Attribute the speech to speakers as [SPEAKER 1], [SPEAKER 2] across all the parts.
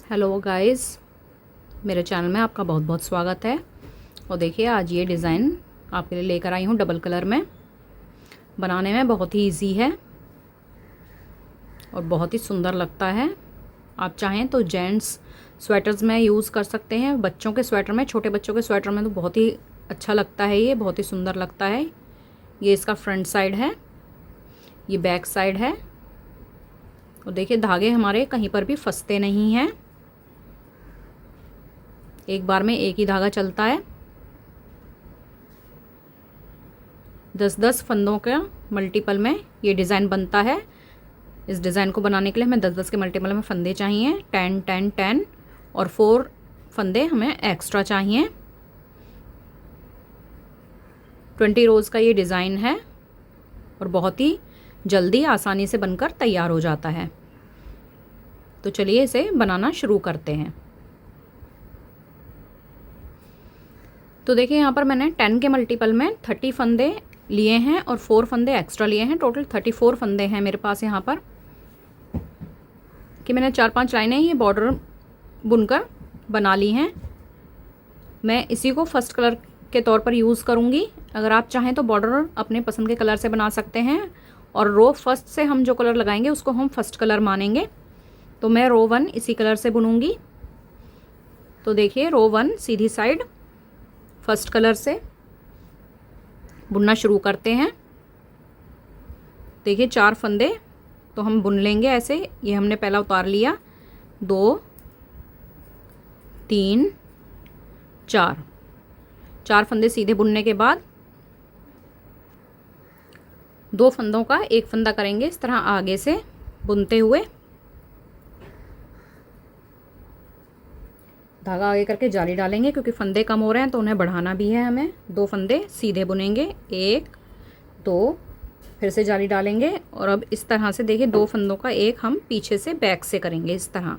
[SPEAKER 1] Hello guys, मेरे channel में आपका बहुत बहुत स्वागत है। और देखिए आज ये डिज़ाइन आपके लिए लेकर आई हूँ डबल कलर में। बनाने में बहुत ही इजी है और बहुत ही सुंदर लगता है। आप चाहें तो जेंट्स स्वेटर्स में यूज़ कर सकते हैं, बच्चों के स्वेटर में, छोटे बच्चों के स्वेटर में तो बहुत ही अच्छा लगता है, ये बहुत ही सुंदर लगता है। ये इसका फ्रंट साइड है, ये बैक साइड है। और देखिए धागे हमारे कहीं पर भी फंसते नहीं हैं, एक बार में एक ही धागा चलता है। 10-10 फंदों का मल्टीपल में ये डिज़ाइन बनता है। इस डिज़ाइन को बनाने के लिए हमें 10-10 के मल्टीपल में फंदे चाहिए, 10-10-10, और 4 फंदे हमें एक्स्ट्रा चाहिए। 20 रोज़ का ये डिज़ाइन है और बहुत ही जल्दी आसानी से बनकर तैयार हो जाता है। तो चलिए इसे बनाना शुरू करते हैं। तो देखिए यहाँ पर मैंने 10 के मल्टीपल में 30 फंदे लिए हैं और 4 फंदे एक्स्ट्रा लिए हैं। टोटल 34 फंदे हैं मेरे पास यहाँ पर। कि मैंने 4-5 लाइनें ये बॉर्डर बुनकर बना ली हैं। मैं इसी को फर्स्ट कलर के तौर पर यूज़ करूँगी। अगर आप चाहें तो बॉर्डर अपने पसंद के कलर से बना सकते हैं और रो फर्स्ट से हम जो कलर लगाएंगे उसको हम फर्स्ट कलर मानेंगे। तो मैं रो 1 इसी कलर से बुनूंगी। तो देखिए रो 1 सीधी साइड फर्स्ट कलर से बुनना शुरू करते हैं। देखिए 4 फंदे तो हम बुन लेंगे ऐसे। ये हमने पहला उतार लिया, 2 3 4 फंदे सीधे बुनने के बाद 2 फंदों का एक फंदा करेंगे इस तरह आगे से बुनते हुए। धागा आगे करके जाली डालेंगे क्योंकि फंदे कम हो रहे हैं तो उन्हें बढ़ाना भी है हमें। 2 फंदे सीधे बुनेंगे, 1 2, फिर से जाली डालेंगे। और अब इस तरह से देखिए 2 फंदों का एक हम पीछे से बैक से करेंगे इस तरह।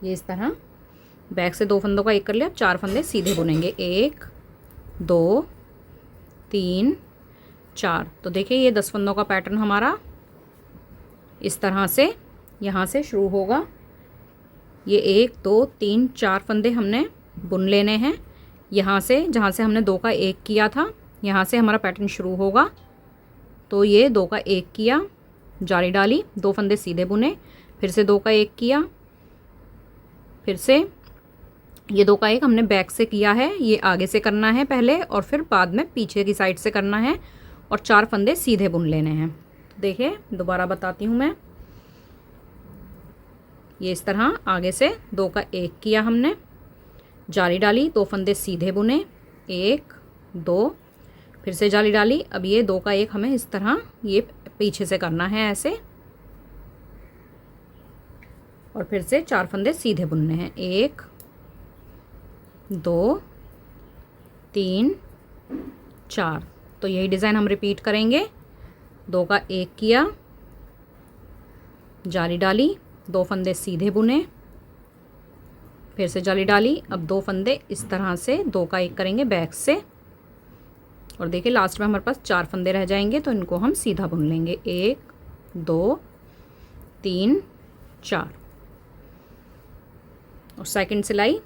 [SPEAKER 1] ये इस तरह बैक से 2 फंदों का एक कर लिया। 4 फंदे सीधे बुनेंगे, 1 2 3 4। तो देखिए ये 10 फंदों का पैटर्न हमारा इस तरह से यहाँ से शुरू होगा। ये 1 2 3 4 फंदे हमने बुन लेने हैं। यहाँ से जहाँ से हमने 2 का 1 किया था यहाँ से हमारा पैटर्न शुरू होगा। तो ये 2 का 1 किया, जाली डाली, 2 फंदे सीधे बुने, फिर से 2 का 1 किया, फिर से ये 2 का 1 हमने बैक से किया है, ये आगे से करना है पहले और फिर बाद में पीछे की साइड से करना है और 4 फंदे सीधे बुन लेने हैं। देखिए दोबारा बताती हूँ मैं। ये इस तरह आगे से 2 का 1 किया हमने, जाली डाली, 2 फंदे सीधे बुने, 1 2, फिर से जाली डाली। अब ये 2 का 1 हमें इस तरह ये पीछे से करना है ऐसे और फिर से 4 फंदे सीधे बुनने हैं, 1 2 3 4। तो यही डिज़ाइन हम रिपीट करेंगे। 2 का 1 किया, जाली डाली, 2 फंदे सीधे बुने, फिर से जाली डाली। अब 2 फंदे इस तरह से 2 का 1 करेंगे बैक से और देखिए लास्ट में हमारे पास 4 फंदे रह जाएंगे तो इनको हम सीधा बुन लेंगे, 1 2 3 4। और सेकंड सिलाई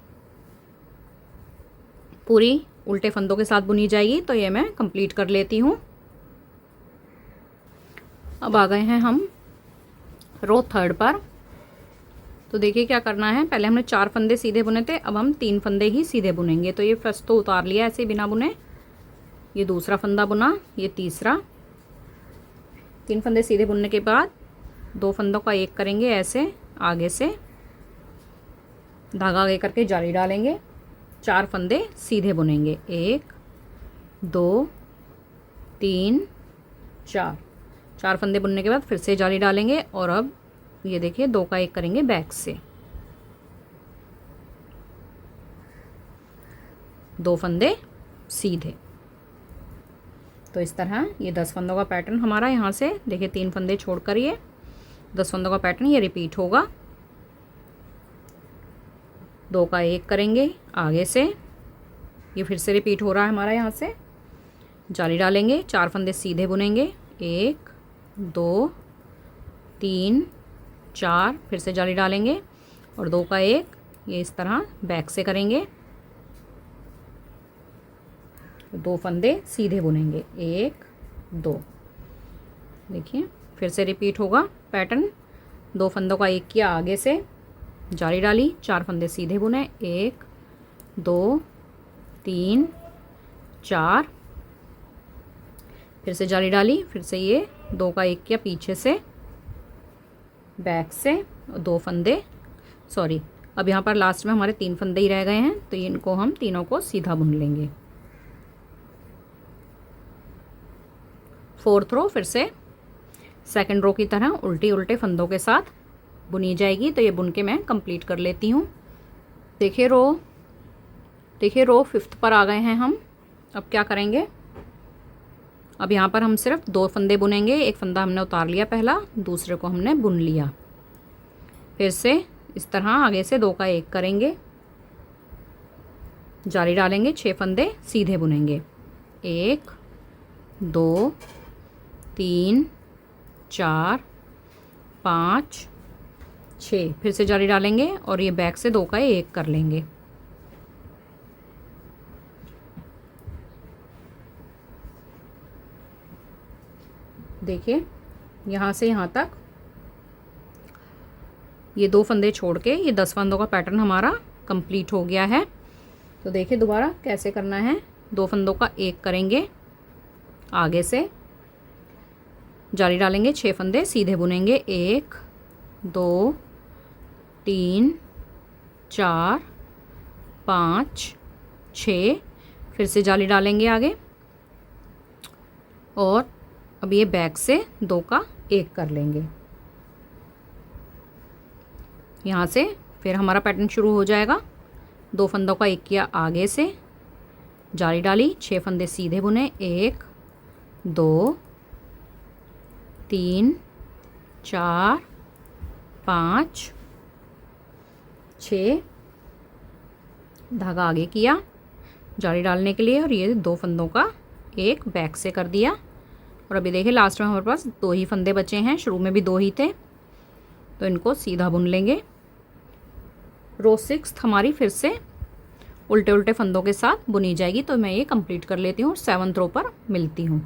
[SPEAKER 1] पूरी उल्टे फंदों के साथ बुनी जाएगी। तो ये मैं कंप्लीट कर लेती हूँ। अब आ गए हैं हम रो 3 पर। तो देखिए क्या करना है, पहले हमने 4 फंदे सीधे बुने थे, अब हम 3 फंदे ही सीधे बुनेंगे। तो ये फर्स्ट तो उतार लिया ऐसे बिना बुने, ये दूसरा फंदा बुना, ये तीसरा। 3 फंदे सीधे बुनने के बाद 2 फंदों का 1 करेंगे ऐसे आगे से, धागा आगे करके जाली डालेंगे, 4 फंदे सीधे बुनेंगे, 1 2 3 4 फंदे बुनने के बाद फिर से जाली डालेंगे और अब ये देखिए 2 का 1 करेंगे बैक से, 2 फंदे सीधे। तो इस तरह ये 10 फंदों का पैटर्न हमारा यहाँ से देखिए 3 फंदे छोड़कर ये 10 फंदों का पैटर्न ये रिपीट होगा। 2 का 1 करेंगे आगे से, ये फिर से रिपीट हो रहा है हमारा। यहाँ से जाली डालेंगे, 4 फंदे सीधे बुनेंगे, 1 2 3 4, फिर से जाली डालेंगे और 2 का 1, ये इस तरह बैक से करेंगे, 2 फंदे सीधे बुनेंगे, 1 2। देखिए फिर से रिपीट होगा पैटर्न। 2 फंदों का 1 किया आगे से, जाली डाली, 4 फंदे सीधे बुने, 1 2 3 4, फिर से जाली डाली, फिर से ये 2 का 1 किया पीछे से, बैक से, 2 फंदे, सॉरी अब यहाँ पर लास्ट में हमारे 3 फंदे ही रह गए हैं, तो इनको हम तीनों को सीधा बुन लेंगे। 4th रो फिर से सेकंड रो की तरह उल्टे उल्टे फंदों के साथ बुनी जाएगी। तो ये बुन के मैं कंप्लीट कर लेती हूँ। देखिए रो 5th पर आ गए हैं हम। अब क्या करेंगे, अब यहाँ पर हम सिर्फ 2 फंदे बुनेंगे। एक फंदा हमने उतार लिया पहला, दूसरे को हमने बुन लिया। फिर से इस तरह आगे से 2 का 1 करेंगे, जाली डालेंगे, 6 फंदे सीधे बुनेंगे, 1 2 3 4 5 6, फिर से जाली डालेंगे और ये बैक से 2 का 1 कर लेंगे। देखिए यहाँ से यहाँ तक ये 2 फंदे छोड़ के ये 10 फंदों का पैटर्न हमारा कंप्लीट हो गया है। तो देखिए दोबारा कैसे करना है। 2 फंदों का 1 करेंगे, आगे से जाली डालेंगे, 6 फंदे सीधे बुनेंगे, 1 2 3 4 5 6, फिर से जाली डालेंगे आगे और अब ये बैक से 2 का 1 कर लेंगे। यहाँ से फिर हमारा पैटर्न शुरू हो जाएगा। 2 फंदों का 1 किया आगे से, जाली डाली, 6 फंदे सीधे बुने, 1 2 3 4 5 6, धागा आगे किया जाली डालने के लिए और ये 2 फंदों का 1 बैक से कर दिया। और अभी देखिए लास्ट में हमारे पास 2 ही फंदे बचे हैं, शुरू में भी 2 ही थे, तो इनको सीधा बुन लेंगे। रो 6th हमारी फिर से उल्टे उल्टे फंदों के साथ बुनी जाएगी। तो मैं ये कंप्लीट कर लेती हूँ और 7th रो पर मिलती हूँ।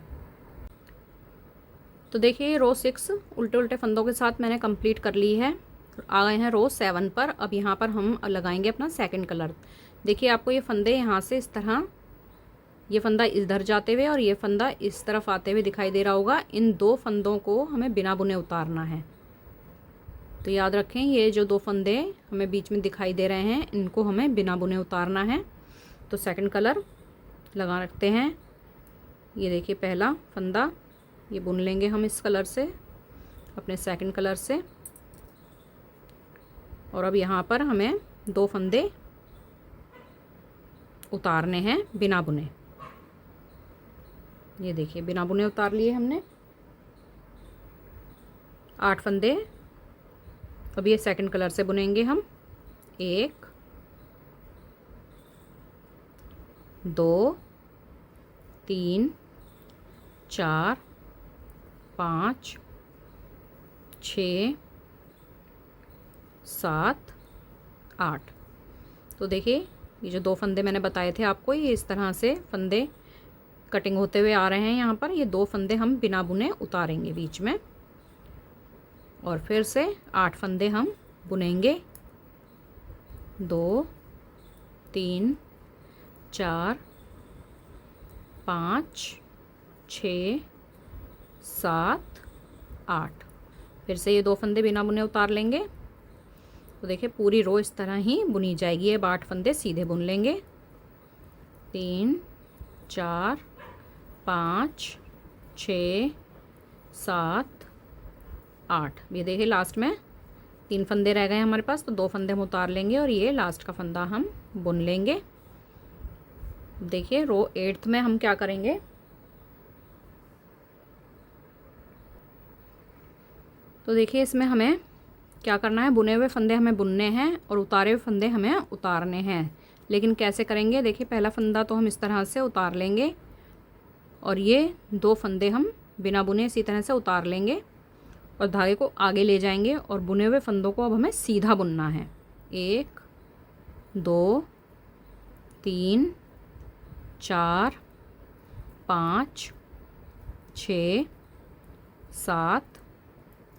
[SPEAKER 1] तो देखिए रो 6 उल्टे उल्टे फंदों के साथ मैंने कंप्लीट कर ली है। आ गए हैं रो 7 पर। अब यहाँ पर हम लगाएंगे अपना सेकंड कलर। देखिए आपको ये फंदे यहाँ से इस तरह, ये फंदा इधर जाते हुए और ये फंदा इस तरफ आते हुए दिखाई दे रहा होगा। इन 2 फंदों को हमें बिना बुने उतारना है। तो याद रखें ये जो 2 फंदे हमें बीच में दिखाई दे रहे हैं, इनको हमें बिना बुने उतारना है। तो सेकंड कलर लगा रखते हैं। ये देखिए पहला फंदा, ये बुन लेंगे हम इस कलर से, अपने सेकंड कलर से। और अब यहाँ पर हमें 2 फंदे उतारने हैं बिना बुने। ये देखिए बिना बुने उतार लिए हमने 8 फंदे। अब ये सेकंड कलर से बुनेंगे हम, 1 2 3 4 5 6 7 8। तो देखिए ये जो 2 फंदे मैंने बताए थे आपको, ये इस तरह से फंदे कटिंग होते हुए आ रहे हैं। यहाँ पर ये 2 फंदे हम बिना बुने उतारेंगे बीच में और फिर से 8 फंदे हम बुनेंगे, 2 3 4 5 6 7 8। फिर से ये 2 फंदे बिना बुने उतार लेंगे। तो देखिए पूरी रो इस तरह ही बुनी जाएगी। अब 8 फंदे सीधे बुन लेंगे, 3 4 5 6 7 8। ये देखिए लास्ट में 3 फंदे रह गए हैं हमारे पास, तो 2 फंदे हम उतार लेंगे और ये लास्ट का फंदा हम बुन लेंगे। देखिए रो 8th में हम क्या करेंगे, तो देखिए इसमें हमें क्या करना है, बुने हुए फंदे हमें बुनने हैं और उतारे हुए फंदे हमें उतारने हैं। लेकिन कैसे करेंगे, देखिए पहला फंदा तो हम इस तरह से उतार लेंगे और ये 2 फंदे हम बिना बुने इसी तरह से उतार लेंगे और धागे को आगे ले जाएंगे और बुने हुए फंदों को अब हमें सीधा बुनना है। 1 2 3 4 5 6 7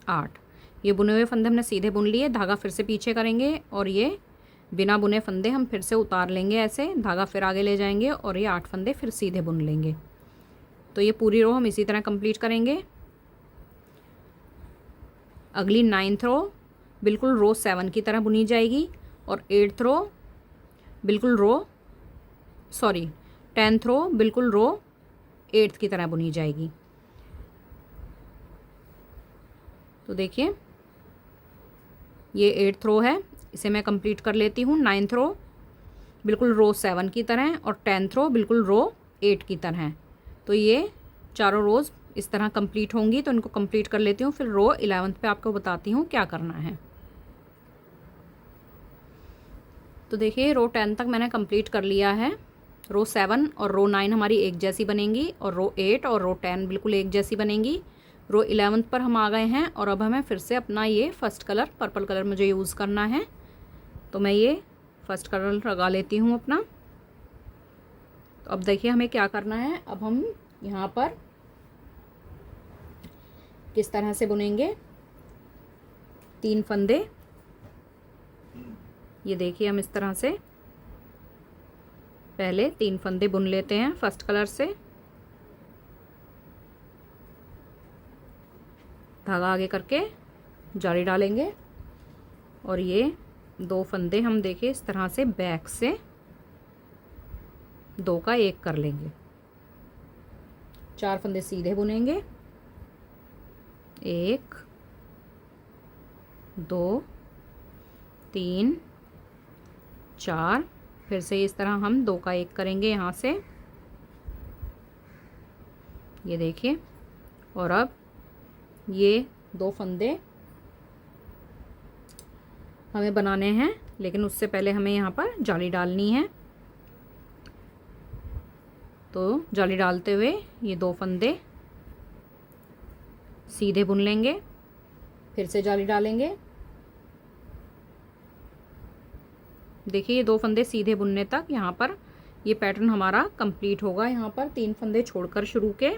[SPEAKER 1] 8। ये बुने हुए फंदे हमने सीधे बुन लिए, धागा फिर से पीछे करेंगे और ये बिना बुने फंदे हम फिर से उतार लेंगे, ऐसे धागा फिर आगे ले जाएंगे और ये 8 फंदे फिर सीधे बुन लेंगे। तो ये पूरी रो हम इसी तरह कंप्लीट करेंगे। अगली 9th रो बिल्कुल रो 7 की तरह बुनी जाएगी और 10th रो बिल्कुल रो 8th की तरह बुनी जाएगी। तो देखिए ये 8th रो है, इसे मैं कंप्लीट कर लेती हूँ। 9th रो बिल्कुल रो 7 की तरह है और 10th रो बिल्कुल रो 8 की तरह है। तो ये चारों रोज़ इस तरह कंप्लीट होंगी। तो इनको कंप्लीट कर लेती हूँ, फिर रो 11th पे आपको बताती हूँ क्या करना है। तो देखिए रो 10 तक मैंने कंप्लीट कर लिया है। रो 7 और रो 9 हमारी एक जैसी बनेंगी और रो 8 और रो 10 बिल्कुल एक जैसी बनेंगी। रो 11th पर हम आ गए हैं और अब हमें फिर से अपना ये फर्स्ट कलर पर्पल कलर मुझे यूज़ करना है। तो मैं ये फर्स्ट कलर लगा लेती हूँ अपना। तो अब देखिए हमें क्या करना है। अब हम यहाँ पर किस तरह से बुनेंगे 3 फंदे। ये देखिए हम इस तरह से पहले 3 फंदे बुन लेते हैं फर्स्ट कलर से। धागा आगे करके जाली डालेंगे और ये 2 फंदे हम देखिए इस तरह से बैक से 2 का 1 कर लेंगे। 4 फंदे सीधे बुनेंगे, 1 2 3 4। फिर से इस तरह हम 2 का 1 करेंगे यहाँ से, ये देखिए। और अब ये 2 फंदे हमें बनाने हैं, लेकिन उससे पहले हमें यहाँ पर जाली डालनी है। तो जाली डालते हुए ये 2 फंदे सीधे बुन लेंगे, फिर से जाली डालेंगे। देखिए ये 2 फंदे सीधे बुनने तक यहाँ पर ये पैटर्न हमारा कंप्लीट होगा। यहाँ पर 3 फंदे छोड़कर शुरू के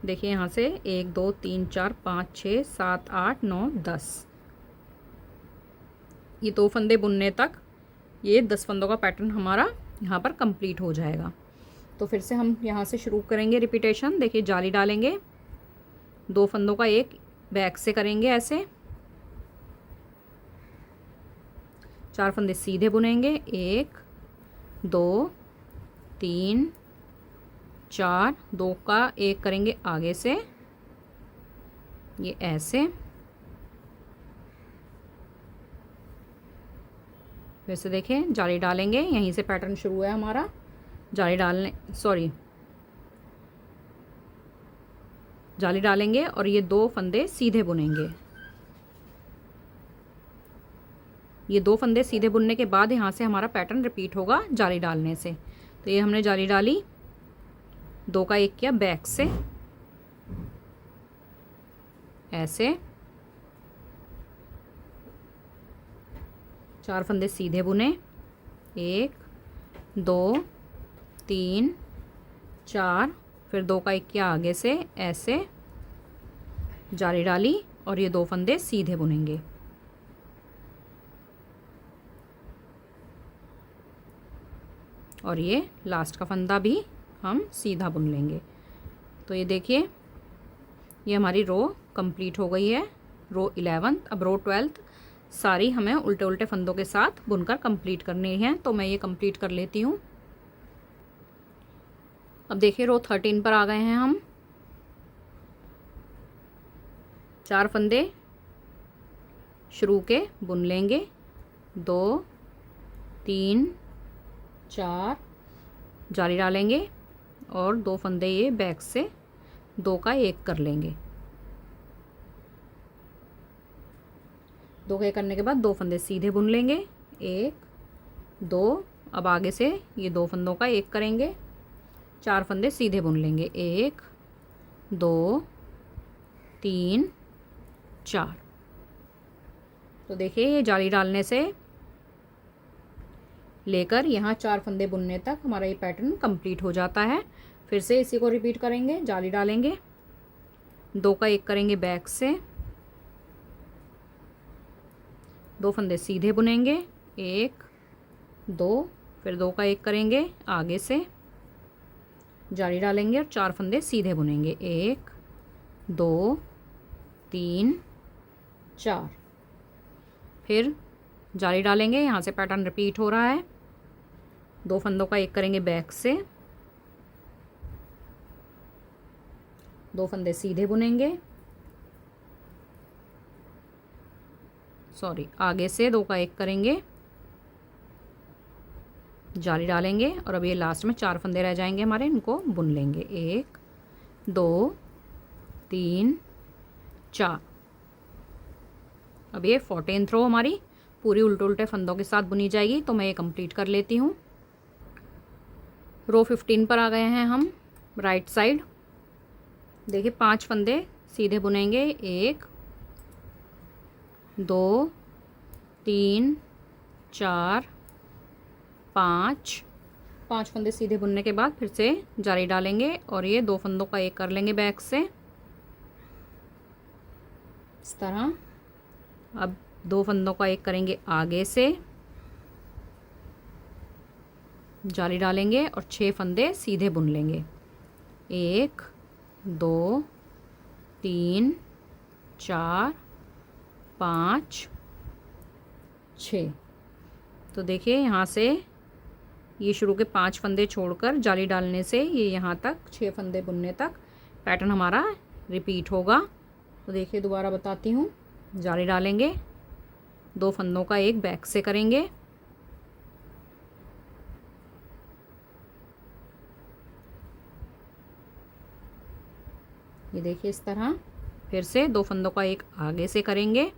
[SPEAKER 1] देखिए यहाँ से 1 2 3 4 5 6 7 8 9 10। ये 2 फंदे बुनने तक ये 10 फंदों का पैटर्न हमारा यहाँ पर कंप्लीट हो जाएगा। तो फिर से हम यहाँ से शुरू करेंगे रिपीटेशन। देखिए जाली डालेंगे, 2 फंदों का 1 बैक से करेंगे ऐसे, 4 फंदे सीधे बुनेंगे, 1 2 3 4, 2 का 1 करेंगे आगे से, ये ऐसे। फिर से देखें जाली डालेंगे, यहीं से पैटर्न शुरू है हमारा। जाली डालेंगे और ये 2 फंदे सीधे बुनेंगे। ये 2 फंदे सीधे बुनने के बाद यहाँ से हमारा पैटर्न रिपीट होगा जाली डालने से। तो ये हमने जाली डाली, 2 का 1 किया बैक से ऐसे, 4 फंदे सीधे बुने, 1 2 3 4, फिर 2 का 1 किया आगे से ऐसे, जाली डाली और ये 2 फंदे सीधे बुनेंगे। और ये लास्ट का फंदा भी हम सीधा बुन लेंगे। तो ये देखिए ये हमारी रो कंप्लीट हो गई है, रो 11। अब रो 12 सारी हमें उल्टे उल्टे फंदों के साथ बुनकर कंप्लीट करनी है। तो मैं ये कंप्लीट कर लेती हूँ। अब देखिए रो 13 पर आ गए हैं हम। 4 फंदे शुरू के बुन लेंगे, 2 3 4, जाली डालेंगे और 2 फंदे ये बैक से 2 का 1 कर लेंगे। 2 का 1 करने के बाद 2 फंदे सीधे बुन लेंगे, 1 2। अब आगे से ये 2 फंदों का 1 करेंगे, 4 फंदे सीधे बुन लेंगे, 1 2 3 4। तो देखिए ये जाली डालने से लेकर यहाँ 4 फंदे बुनने तक हमारा ये पैटर्न कंप्लीट हो जाता है। फिर से इसी को रिपीट करेंगे, जाली डालेंगे, 2 का 1 करेंगे बैक से, 2 फंदे सीधे बुनेंगे, 1 2, फिर 2 का 1 करेंगे आगे से, जाली डालेंगे और 4 फंदे सीधे बुनेंगे, 1 2 3 4। फिर जाली डालेंगे, यहाँ से पैटर्न रिपीट हो रहा है, 2 फंदों का 1 करेंगे बैक से, 2 फंदे सीधे बुनेंगे, सॉरी आगे से 2 का 1 करेंगे, जाली डालेंगे और अब ये लास्ट में 4 फंदे रह जाएंगे हमारे, इनको बुन लेंगे, 1 2 3 4। अब ये 14th रो हमारी पूरी उल्टे उल्टे फंदों के साथ बुनी जाएगी। तो मैं ये कंप्लीट कर लेती हूँ। रो 15 पर आ गए हैं हम राइट साइड। देखिए 5 फंदे सीधे बुनेंगे, 1 2 3 4 5। 5 फंदे सीधे बुनने के बाद फिर से जाली डालेंगे और ये 2 फंदों का 1 कर लेंगे बैक से, इस तरह। अब 2 फंदों का 1 करेंगे आगे से, जाली डालेंगे और 6 फंदे सीधे बुन लेंगे, 1 2 3 4 5 6। तो देखिए यहाँ से ये शुरू के 5 फंदे छोड़कर जाली डालने से ये यहाँ तक 6 फंदे बुनने तक पैटर्न हमारा रिपीट होगा। तो देखिए दोबारा बताती हूँ, जाली डालेंगे, 2 फंदों का 1 बैक से करेंगे, ये देखिए इस तरह। फिर से 2 फंदों का 1 आगे से करेंगे,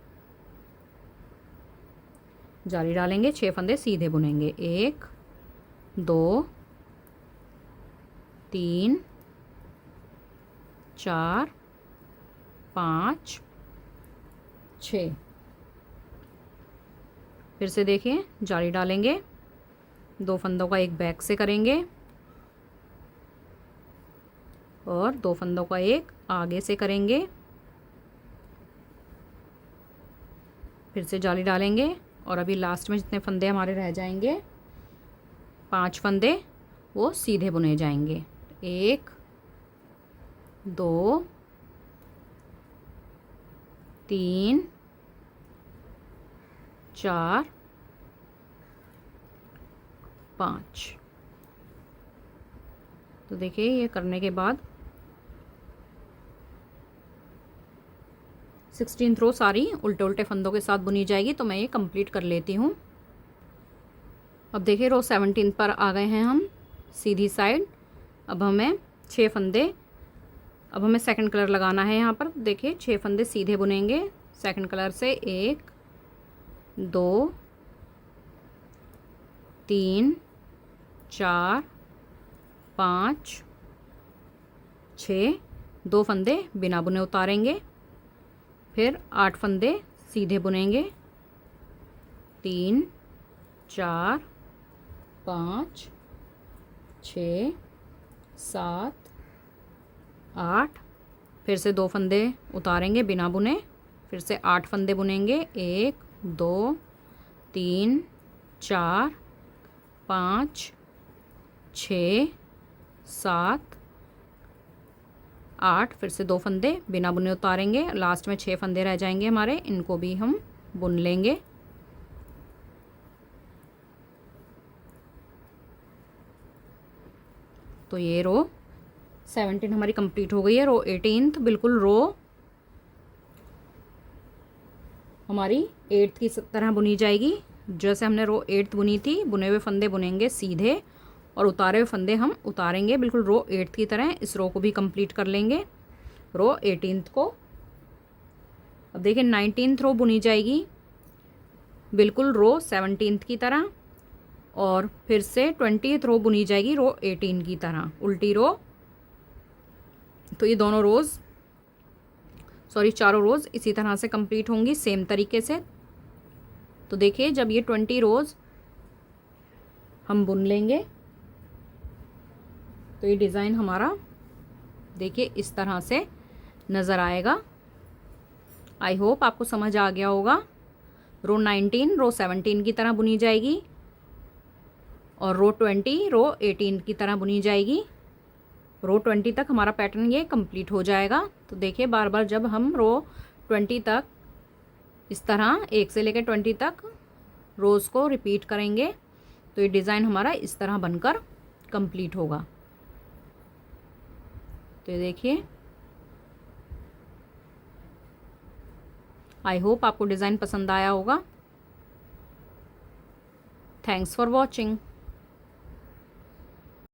[SPEAKER 1] जाली डालेंगे, 6 फंदे सीधे बुनेंगे, 1 2 3 4 5 6। फिर से देखिए जाली डालेंगे, 2 फंदों का 1 बैक से करेंगे और 2 फंदों का 1 आगे से करेंगे, फिर से जाली डालेंगे और अभी लास्ट में जितने फंदे हमारे रह जाएंगे 5 फंदे वो सीधे बुने जाएंगे, 1 2 3 4 5। तो देखिए ये करने के बाद 16th रो सारी उल्टे उल्टे फंदों के साथ बुनी जाएगी। तो मैं ये कंप्लीट कर लेती हूँ। अब देखिए रो 17 पर आ गए हैं हम सीधी साइड। अब हमें 6 फंदे, अब हमें सेकंड कलर लगाना है यहाँ पर। देखिए 6 फंदे सीधे बुनेंगे सेकंड कलर से, 1 2 3 4 5 6। 2 फंदे बिना बुने उतारेंगे, फिर 8 फंदे सीधे बुनेंगे, 3 4 5 6 7 8। फिर से 2 फंदे उतारेंगे बिना बुने, फिर से 8 फंदे बुनेंगे, 1 2 3 4 5 6 7 8। फिर से 2 फंदे बिना बुने उतारेंगे, लास्ट में 6 फंदे रह जाएंगे हमारे, इनको भी हम बुन लेंगे। तो ये रो 17 हमारी कंप्लीट हो गई है। रो 18th बिल्कुल रो हमारी 8th की तरह बुनी जाएगी। जैसे हमने रो 8th बुनी थी, बुने हुए फंदे बुनेंगे सीधे और उतारे हुए फंदे हम उतारेंगे बिल्कुल रो 8th की तरह। इस रो को भी कंप्लीट कर लेंगे, रो 18th को। अब देखिए 19th रो बुनी जाएगी बिल्कुल रो 17th की तरह, और फिर से 20th रो बुनी जाएगी रो 18 की तरह, उल्टी रो। तो ये दोनों रोज़ सॉरी चारों रोज़ इसी तरह से कंप्लीट होंगी सेम तरीके से। तो देखिए जब ये 20 रोज़ हम बुन लेंगे तो ये डिज़ाइन हमारा देखिए इस तरह से नज़र आएगा। आई होप आपको समझ आ गया होगा। रो 19 रो 17 की तरह बुनी जाएगी और रो 20 रो 18 की तरह बुनी जाएगी। रो 20 तक हमारा पैटर्न ये कंप्लीट हो जाएगा। तो देखिए बार बार जब हम रो 20 तक इस तरह 1 से लेकर 20 तक रोज़ को रिपीट करेंगे तो ये डिज़ाइन हमारा इस तरह बनकर कंप्लीट होगा। तो ये देखिए, आई होप आपको डिज़ाइन पसंद आया होगा। Thanks for watching.